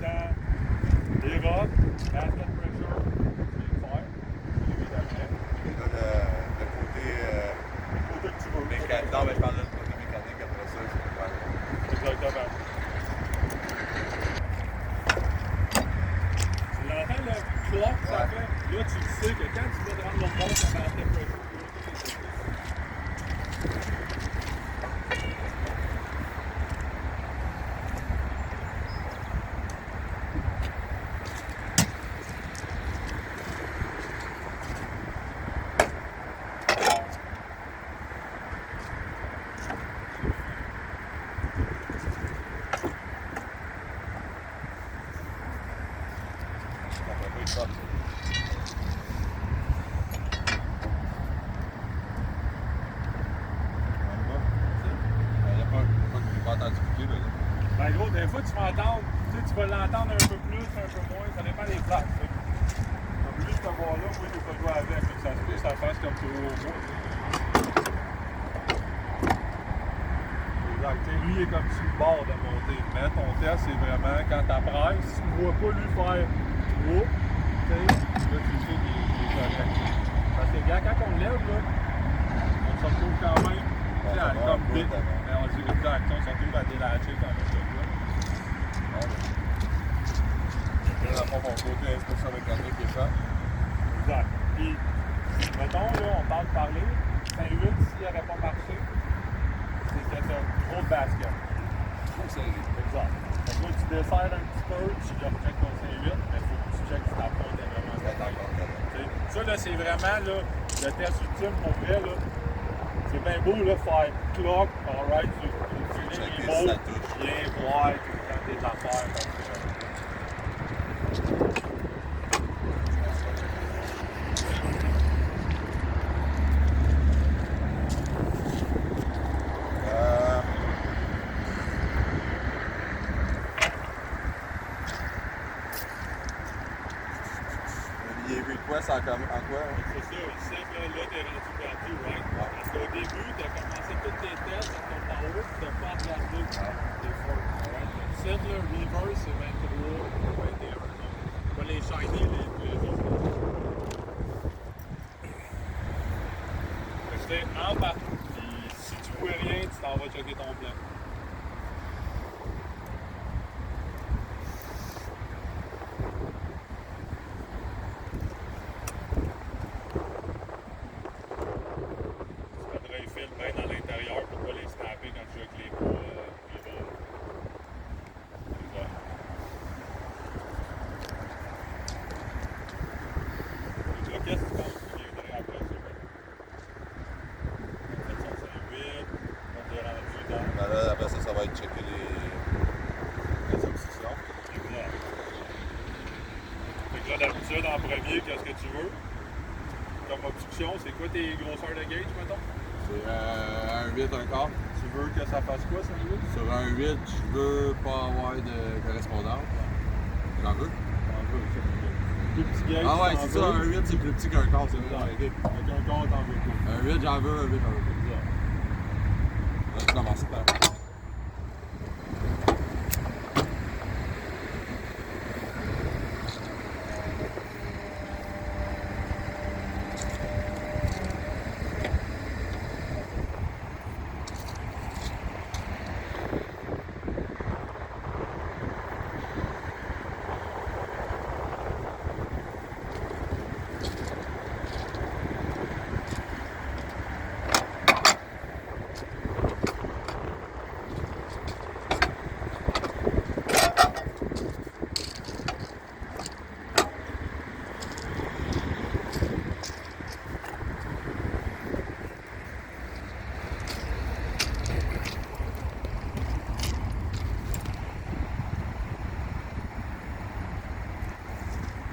temps, les rocs, basket pressure, c'est le fer, c'est lui d'après. Et là, le Côté que tu veux. mécanique. Non, mais je parle de le côté mécanique après ça, c'est pas mal. Exactement. Tu l'entends le clock que ça Ouais. fait? Là, tu le sais que quand tu vas rendre l'autre bord, ça basket pressure. Ça fait pas de shot, ça. Il n'y a pas entendu couper, mais là. Ben gros, des fois tu vas entendre, tu vas l'entendre un peu plus, un peu moins, ça dépend des places. Fait. Comme juste ce voir-là, moi j'ai pas joué avec, fait que ça se peut que ça fasse comme tout au bout. Exact. T'sais, lui il est comme sur le bord de monter. Mais ton test c'est vraiment quand t'appresses, si tu ne vois pas lui faire trop, là tu sais qu'il est correct. Parce que gars, quand on le lève, là, on se retrouve quand même. Ouais, Tu sais, ça va comme un bout big. avant. Mais on dit exact, on se retrouve à délatcher quand même. Là, dans le fond, mon côté inspection mécanique est fait. Exact. Puis, mettons, là, on parle de parler. Saint-Huit, s'il n'aurait pas marché, c'est que c'est un gros basket. Trop serré. Exact. Donc là, tu desserres un petit peu, tu recheckes ton Saint-Huit, mais il faut que tu checkes si ta pointe est vraiment Ça est encore là. T'sais, ça, là, c'est vraiment là, le test ultime pour vrai. Là. C'est bien beau, là, faire clock, alright, tu Checker les si mots, ça touche. bien voir quand tes affaires. Parce que, Il est request en quoi? c'est ça, ici, là, t'es rendu perdu, right? Parce qu'au début, t'as commencé tous tes tests avec ton power, puis t'as pas regardé tes forces, alright? Donc, ici, là, reverse, c'est 23, 21, donc, pas les shiny, les autres. Fait que c'est en bas, puis si tu vois rien, tu t'en vas checker ton plan. Tu mettras les fils bien dans l'intérieur pour pas les snapper quand tu joues avec les bras. Exact. Donc là, qu'est-ce que tu penses qui viendrait après ça? 708, on est rendu dans. Ben là, après ça, ça va être checker les obstructions. Exact. Fait que là, d'habitude, en premier, qu'est-ce que tu veux? Comme obstruction, c'est quoi tes grosseurs de gauge, mettons? C'est un 8, un quart. Tu veux que ça fasse quoi, ça, lui? Sur un 8, je veux pas avoir de correspondance. J'en veux. T'en veux, ça. Plus petit gauge. Ah ouais, t'en c'est ça, veux. un 8 c'est plus petit qu'un quart, c'est vrai. Avec un corps, t'en veux pas. Un 8, j'en veux, un 8, j'en veux pas. Exact. Là, tu commences par.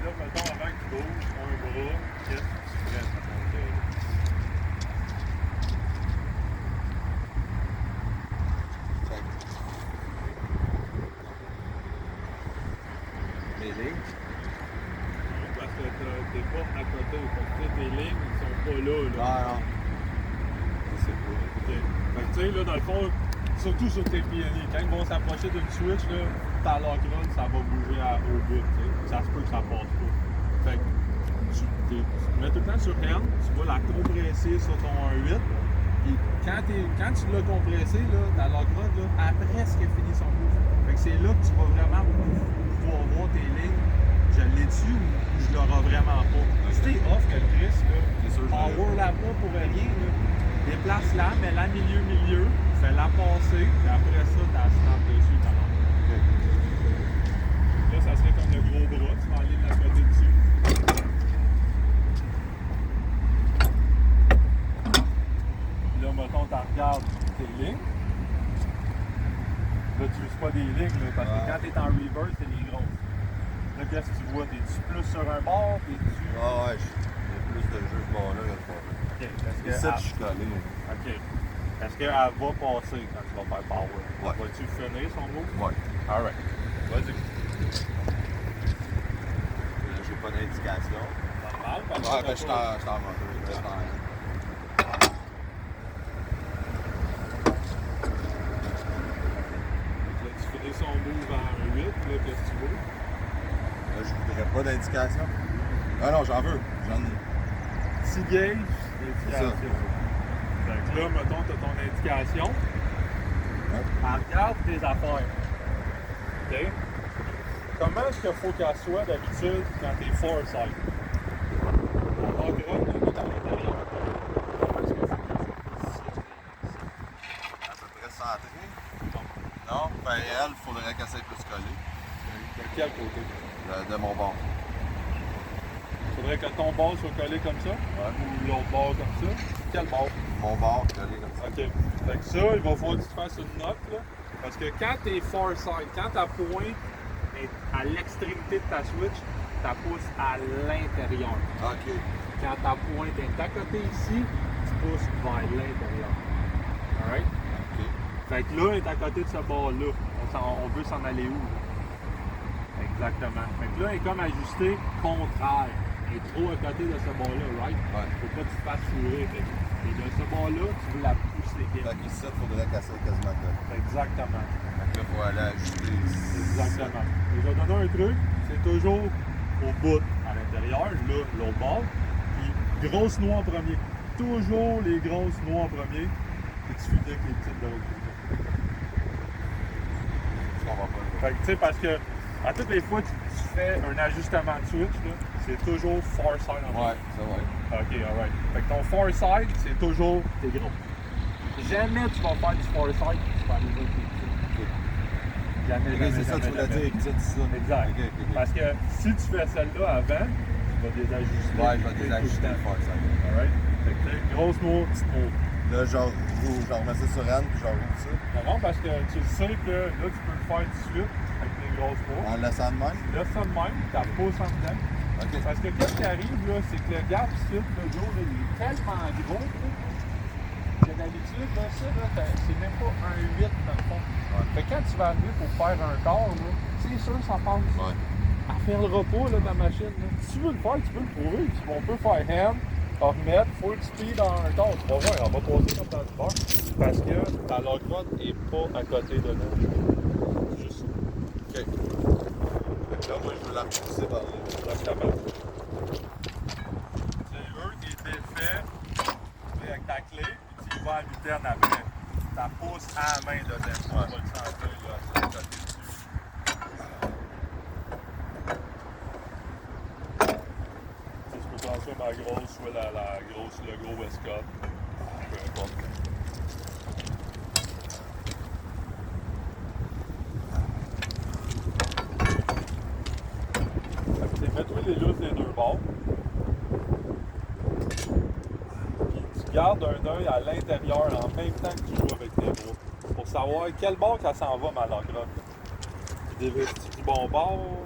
Là, mettons, avant que tu bouges un bras, qu'est-ce que tu ferais, mettons, Mes lignes. parce que t'es pas à côté. Fait que tes lignes, ils sont pas là. Non, non. Je sais pas. Ok. Fait que tu sais, là, dans le fond, surtout sur tes pionniers. Quand ils vont s'approcher d'une switch, là, ta lock rod, ça va bouger au bout. T'sais. Ça se peut que ça passe pas. Fait que tu mets tout le temps sur N, tu vas la compresser sur ton 1.8. Puis quand tu l'as compressé, là, ta lock rod, là, après ce qu'elle finit son move. Fait que c'est là que tu vas vraiment pouvoir voir tes lignes. Je l'ai dessus ou je l'aurai vraiment pas. Si t'es off que le Chris, là, power la pas pour rien, là. Déplace-la, mets-la milieu, fais-la passer, puis après ça, t'as snap dessus, t'as l'envie. Là, ça serait comme le gros bras, tu vas aller de la côté dessus. Là, mettons, tu regardes tes lignes. Là, tu n'uses pas des lignes, là, parce que quand tu es en reverse, c'est les grosses. Là, qu'est-ce que tu vois? T'es-tu plus sur un bord? T'es-tu... Ah ouais, j'ai plus de jeu ce bord-là que ce bord-là. OK. Et ça, je suis collé. OK. Est-ce qu'elle va passer quand tu vas faire power? Ouais. Vas-tu finir son mot? Ouais. Alright. Vas-y. J'ai pas d'indication. Normal, parce que Ouais, ben t'as je suis pas- en moteur. Je reste en... Là, tu finis son move en 8, là, qu'est-ce que tu veux? Là, je voudrais pas d'indication. Ah non, j'en veux. J'en ai. 6 gauges, C'est ça. indication. Fait que là, mettons, tu as ton indication. Ouais. Elle regarde tes affaires. OK? Comment est-ce qu'il faut qu'elle soit d'habitude quand tu es foresight? En gros, là, tu es à l'intérieur. Comment est-ce qu'il faut qu'elle soit positionnée? À peu près centré. Non? Ben elle, il faudrait qu'elle s'aille plus collée. De quel côté? De mon bord. Il faudrait que ton bord soit collé comme ça? Ouais. Ou l'autre bord comme ça? Quel bord? Mon bord collé comme ça. OK. Fait que ça, il va falloir que tu te fasses une note, là. Parce que quand tu es foresight, quand ta pointe est à l'extrémité de ta switch, ta pousse à l'intérieur. OK. Quand ta pointe est à côté ici, tu pousses vers l'intérieur. Alright? OK. Fait que là, elle est à côté de ce bord-là. On veut s'en aller où? Là? Exactement. Fait que là, elle est comme ajustée contraire. Elle est trop à côté de ce bord-là, right? Ouais. Faut pas que tu te fasses fourrer. Fait que- Et de ce bord-là, tu veux la pousser. Fait qu'ici, il faudrait qu'elle s'aille quasiment collée. Exactement. Fait que là, il faut aller ajuster ici. Exactement. Je vais donner un truc, c'est toujours au bout, à l'intérieur, là, l'autre bord. Puis grosse noix en premier. Toujours les grosses noix en premier. Puis tu finis avec les petites de l'autre côté. Je comprends pas. Fait que tu sais, parce que à toutes les fois que tu fais un ajustement de switch, là, c'est toujours far side en premier. Ouais, ça va. Ok, alright. Fait que ton far side, c'est toujours tes gros. Jamais tu vas faire du far side et tu vas aller avec tes petites. Jamais, Ok, jamais, c'est ça, jamais, tu voulais jamais. dire, petite, c'est ça. Exact. Ok, ok, ok. Parce que si tu fais celle-là avant, tu vas désajuster. Ouais, je vais désajuster le fort, ça. Alright? Fait que t'as une grosse noix, petite noix. Là, genre, je remets ça sur Anne, puis genre, roule ça. Non, parce que tu sais que là, tu peux le faire tout de suite avec les grosses noix. En le laissant de même. Laisse ça de même, tu la pousses en dedans. Ok. Parce que qu'est-ce qui arrive, là, c'est que le gap ici, le jour, là, il est tellement gros là, que d'habitude, là, ça, là, c'est même pas un 8 dans le fond. Ouais. Fait que quand tu vas arriver pour faire un quart, là, c'est sûr que ça passe. Ouais. Elle fait le repos, là, ta machine. Là. Si tu veux le faire, tu peux le prouver. On peut faire hand, remettre, full speed en un quart. Tu vas voir, elle va passer comme dans le beurre. Parce que ta lock rod n'est pas à côté de nous. C'est juste ça. Ok. Fait que là, moi, je veux la repousser par là. Exactement. C'est eux qui étaient faits avec ta clé, puis tu y vas à l'uterne après. Ta pousse à la main dedans. Tu vas le sentir, là, sur le côté dessus. Tu peux transformer ma grosse, soit la grosse, le gros Westcott. Peu importe. Mets-toi les lustres des deux bords. Puis tu gardes un œil à l'intérieur en même temps que tu joues avec tes bras. Pour savoir quel bord qu'elle s'en va, ma lock rod. Tu dévestis du bon bord.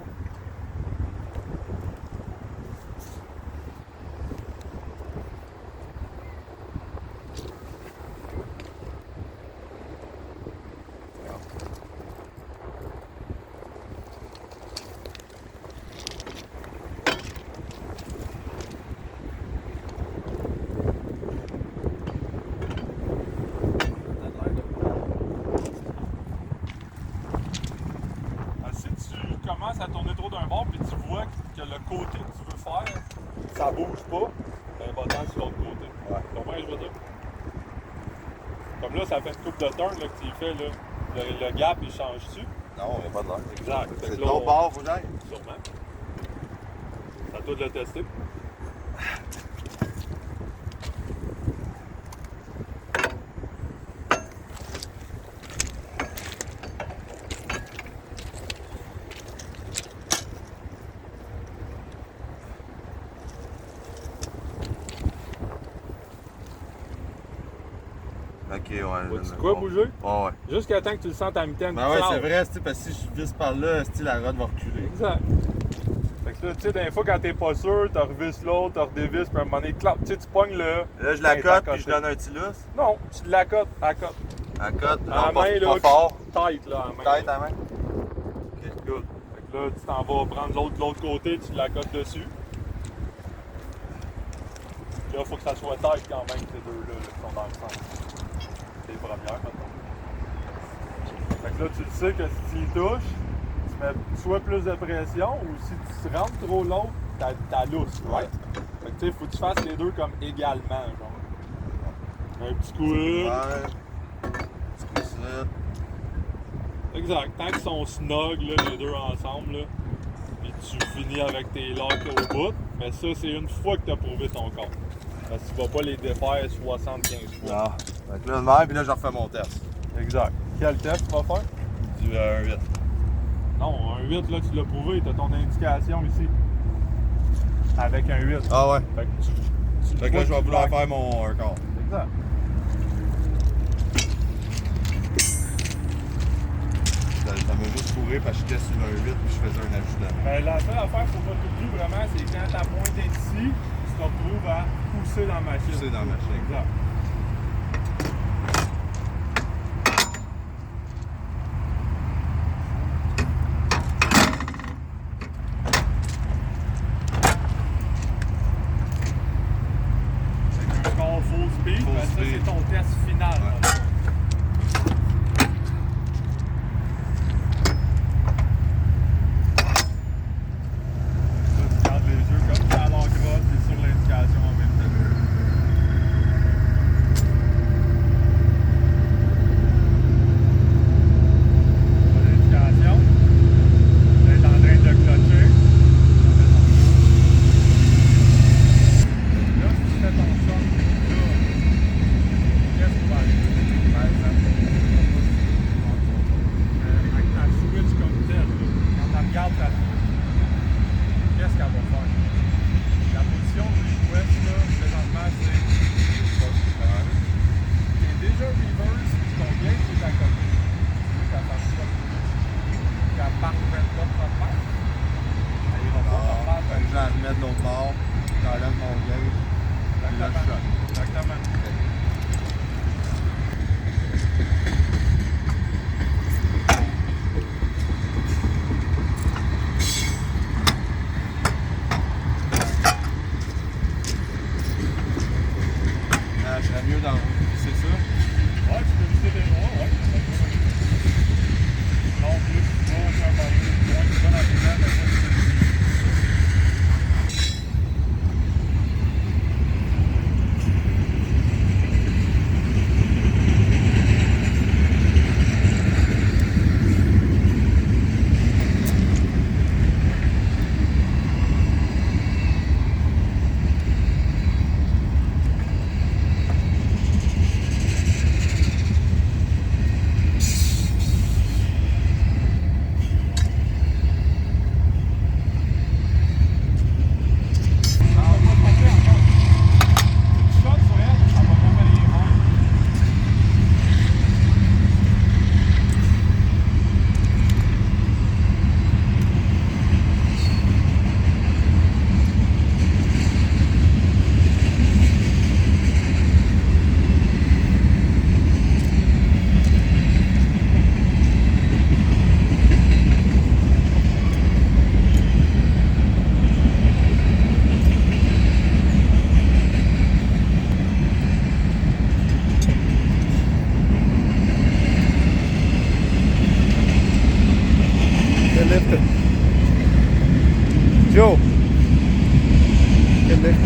commences à tourner trop d'un bord, puis tu vois que le côté que tu veux faire, ça bouge pas, ben va-t'en sur l'autre côté. Ouais. Tu comprends ce que je veux dire? Comme là, ça fait une coupe de turn là, que tu y fais, là. Le gap, il change-tu? Non, il n'y a pas de l'air. Exact. Fait C'est que de là, l'autre bord, faut que j'aille. Sûrement. C'est à toi de le tester. Ok, ouais. Vois-tu quoi bouger? Ouais, ouais. Jusqu'à temps que tu le sentes à mitaine. Ben ouais, c'est vrai, parce que si je visse par là, la rod va reculer. Exact. Fait que là, tu sais, des fois, quand t'es pas sûr, t'as revisses l'autre, t'as redévisses, puis à un moment donné, clap, tu sais, tu pognes le. Là, je la cote, puis je donne un petit lousse. Non, tu la cotes, à cote. À cote, À la non, pas, main, là. pas fort. Tight, là, à la main. Tête à main. Ok, good. Fait que là, tu t'en vas prendre l'autre côté, tu la cotes dessus. Là, faut que ça soit tight quand même, ces deux-là, là, qui sont dans le sens. C'est les premières, maintenant. Fait que là, tu le sais que si tu y touches, tu mets soit plus de pression, ou si tu rentres trop l'autre, t'as lousse, right? Fait que tu sais, faut que tu fasses les deux comme également, genre. Un petit coup Ouais. in. Petit coup ici. Exact. Tant qu'ils sont snug, là, les deux ensemble, là, puis tu finis avec tes locks au bout, mais ça, c'est une fois que tu as prouvé ton corps. Parce que tu vas pas les défaire 75 fois. Non. Fait que là, de même, puis là, je refais mon test. Exact. Quel test tu vas faire? Du 1-8. Non, un 8, là, tu l'as prouvé. Tu as ton indication ici. Avec un 8. Ah ouais. Fait que tu Fait que là, je vais tu vouloir bloques. faire mon record. Exact. Ça m'a juste fourré parce que j'étais sur un 8 puis je faisais un ajustement. Mais la seule affaire qu'il faut pas t'oublier vraiment, c'est quand ta pointe est ici, tu te retrouves à pousser dans la machine. Pousser dans la machine. Exact. Fait que score full speed, Full ben ça speed. c'est ton test final. Ouais. là. Là, tu gardes les yeux comme ça à l'encroche et sur l'indication en même temps. L'indication. Là, est en train de clocher. Là, si tu fais ton son, là, qu'est-ce qui va arriver? Par exemple, avec ta switch comme telle, là, quand elle regarde ta fille, qu'est-ce qu'elle va faire? La position du request, là, présentement, c'est t'es déjà reverse, ton gauge est à côté. Tu veux qu'elle fasse ça. Qu'elle parte 24 km. Elle ira pas Ah, faire fait que je vais la remettre de l'autre bord. J'enlève mon gauge. Puis là, je shot. Exactement. Ah, je serais mieux dans c'est ça. Ouais, tu peux visiter les droits, ouais. Non, plus, non, ça va aller plus loin, tu vas dans tes dents, mais ça, tu peux le Lift it. Joe. Good lift.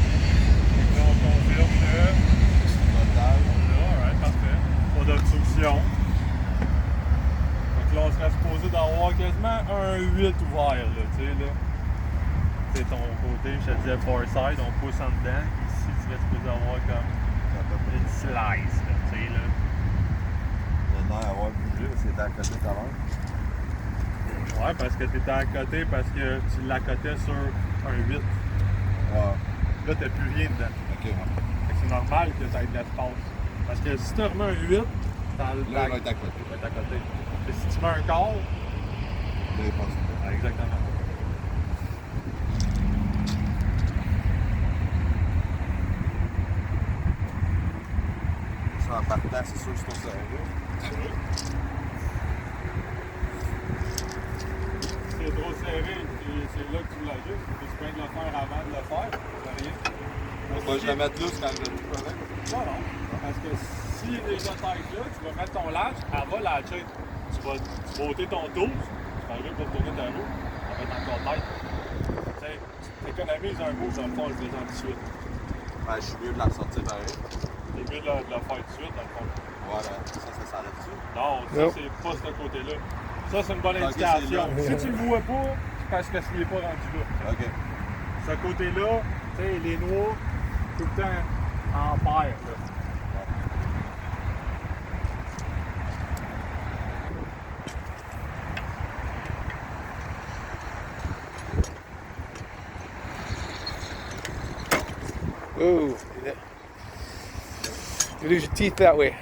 Là, on confirme que Total. là, alright, parfait. Pas d'obstruction. Donc là, on serait supposé d'avoir quasiment un 8 ouvert, là, tu sais, là. C'est ton côté, je te disais Foreside, on pousse en dedans. Ici, tu serais supposé avoir comme une slice, là, tu sais, là. Le nerf avoir bougé, c'était à côté tout à l'heure. Ouais, parce que t'étais à côté, parce que tu l'accotais sur un 8. Ouais. Là, t'as plus rien dedans. Ok, ouais. Fait que c'est normal que t'aies de l'espace. Parce que si tu remets un 8, t'as le Là, il va être à côté. il va être à côté. Et si tu mets un quart, Là, il passe. ah, exactement. Ça, en partant, c'est sûr que c'est au sérieux. Si c'est trop serré, c'est là que tu l'ajustes. Tu peux le faire avant de le faire. C'est rien. Faut que je le mette lousse quand je le joue avec. Non, non. Parce que s'il est déjà tight là, tu vas mettre ton latch, elle va latcher. Tu vas ôter ton 12, tu vas arriver pour tourner ta roue, ça va être encore tight. Tu sais, tu économises un mot dans le fond en le faisant tout de suite. Ben, je suis mieux de la sortir pareil. C'est mieux de le faire tout de suite dans le fond. Voilà, ça s'arrête dessus. Non, ça Non. c'est pas ce côté-là. Ça c'est une bonne Ok, indication. c'est là. Si tu le vois pas, c'est parce que s'il est pas rendu là. Ok. Ce côté-là, tu sais, les noix, tout le temps en paire. Là. Ooh. You lose your teeth that way.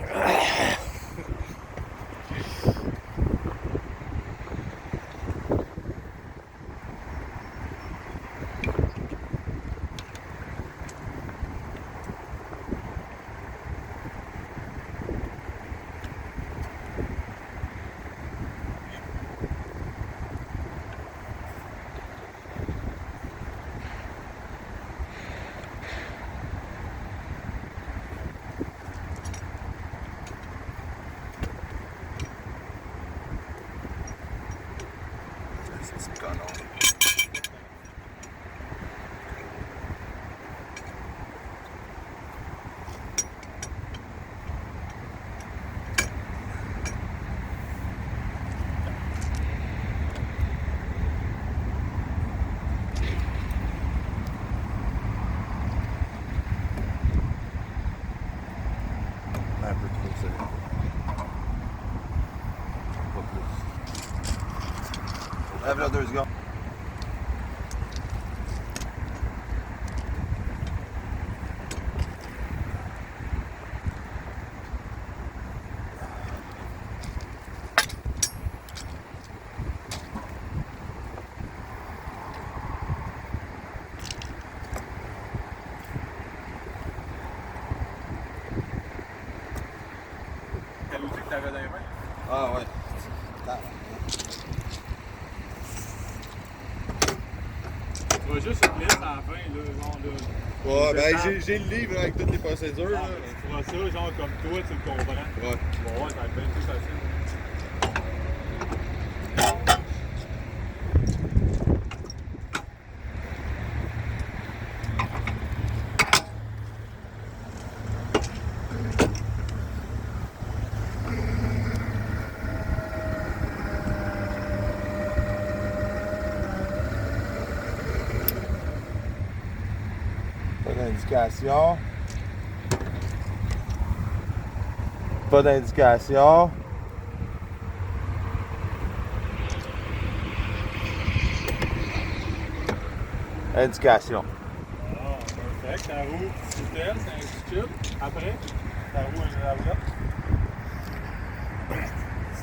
C'est ce canon. Un peu trop serré. Pas plus. Lève là 2 secondes. Quel outil que t'avais dans les mains? Ah ouais. Tu vas juste une liste à la fin, là, genre là. Ouais, ben Étapes. j'ai le livre avec toutes les procédures. Ah, Là. ben, tu feras ça, genre comme toi, tu le comprends. Ouais. Bon, ouais, ça va être bien plus facile. Pas d'indication. Pas d'indication. Indication. Ah, perfect. Ta roue, tu telles, c'est un petit tube. Après, ta roue, elle est là.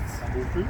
Ça vaut plus.